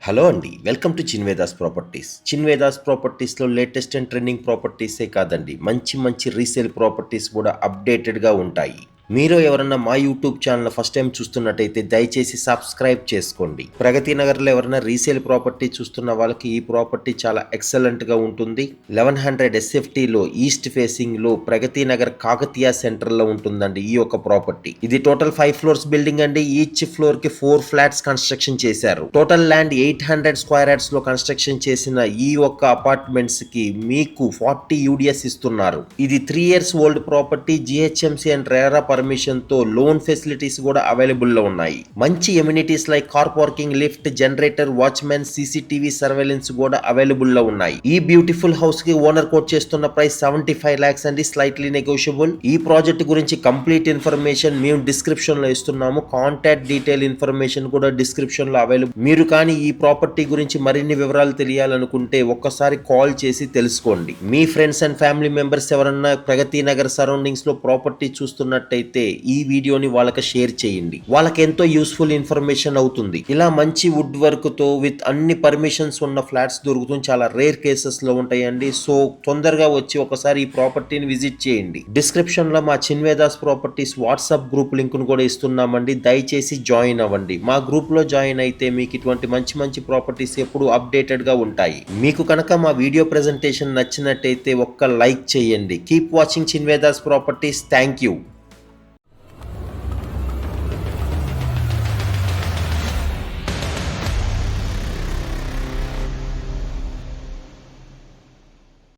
Hello అండి. Welcome to Chinvedas properties. చిన్వేదాస్ ప్రాపర్టీస్‌లో లేటెస్ట్ అండ్ ట్రెండింగ్ ప్రాపర్టీసే కాదండి. మంచి మంచి రీసేల్ ప్రాపర్టీస్ కూడా అప్డేటెడ్‌గా ఉంటాయి. మీరు ఎవరన్నా మా యూట్యూబ్ ఛానల్ ఫస్ట్ టైం చూస్తున్నట్టయితే దయచేసి సబ్స్క్రైబ్ చేసుకోండి. ప్రగతి నగర్‌లో ఎవరైనా రీసేల్ ప్రాపర్టీ చూస్తున్న వాళ్ళకి ఈ ప్రాపర్టీ చాలా ఎక్సలెంట్‌గా ఉంటుంది. 1100 ఎస్ఎఫ్టీలో ఈస్ట్ ఫేసింగ్‌లో ప్రగతి నగర్ కాకతీయ సెంటర్‌లో ఉంటుందండి ఈ యొక్క ప్రాపర్టీ. ఇది టోటల్ 5 ఫ్లోర్స్ బిల్డింగ్ అండి. ఈచ్ ఫ్లోర్‌కి 4 ఫ్లాట్స్ కన్స్ట్రక్షన్ చేశారు. టోటల్ ల్యాండ్ 800 స్క్వేర్ యార్డ్స్‌లో కన్స్ట్రక్షన్ చేసిన ఈ ఒక్క అపార్ట్మెంట్స్‌కి మీకు 40 యూడిఎస్ ఇస్తున్నారు. ఇది 3 years old property. GHMC and RERA permission తో లోన్ ఫెసిలిటీస్ కూడా అవైలబుల్ లో ఉన్నాయి. మంచి amenities like car parking, lift, generator, watchman, CCTV surveillance కూడా అవైలబుల్ లో ఉన్నాయి. ఈ బ్యూటిఫుల్ హౌస్ కి ఓనర్ కోట్ చేస్తున్న ప్రైస్ 75 lakhs అండి, స్లైట్లీ నెగోషియబుల్. ఈ ప్రాజెక్ట్ గురించి కంప్లీట్ ఇన్ఫర్మేషన్ మేము డిస్క్రిప్షన్ లో ఇస్తున్నాము. కాంటాక్ట్ డీటెయిల్ ఇన్ఫర్మేషన్ కూడా డిస్క్రిప్షన్ లో అవైలబుల్. మీరు కానీ ఈ ప్రాపర్టీ గురించి మరిన్ని వివరాలు తెలియాలనుకుంటే ఒక్కసారి కాల్ చేసి తెలుసుకోండి. మీ ఫ్రెండ్స్ అండ్ ఫ్యామిలీ మెంబర్స్ ఎవరన్నా ప్రగతి నగర్ సరౌండింగ్స్ లో ప్రాపర్టీ చూస్తున్నట్టయితే ఈ వీడియోని వాళ్ళకి షేర్ చేయండి. వాళ్ళకి ఎంతో యూస్ఫుల్ ఇన్ఫర్మేషన్ అవుతుంది. ఇలా మంచి వుడ్ వర్క్ తో విత్ అన్ని పర్మిషన్స్ ఉన్న ఫ్లాట్స్ దొరుకుతుంది. చాలా రేర్ కేసెస్ లో ఉంటాయండి. సో తొందరగా వచ్చి ఒకసారి ఈ ప్రాపర్టీని విజిట్ చేయండి. డిస్క్రిప్షన్ లో మా చిన్వేదాస్ ప్రాపర్టీస్ వాట్సాప్ గ్రూప్ లింక్ ను కూడా ఇస్తున్నామండి. దయచేసి జాయిన్ అవ్వండి. మా గ్రూప్ లో జాయిన్ అయితే మీకు ఇటువంటి మంచి మంచి ప్రాపర్టీస్ ఎప్పుడు అప్డేటెడ్ గా ఉంటాయి. మీకు కనుక మా వీడియో ప్రెజెంటేషన్ నచ్చినట్టయితే ఒక్క లైక్ చేయండి. Keep watching Chinvedas properties. Thank you.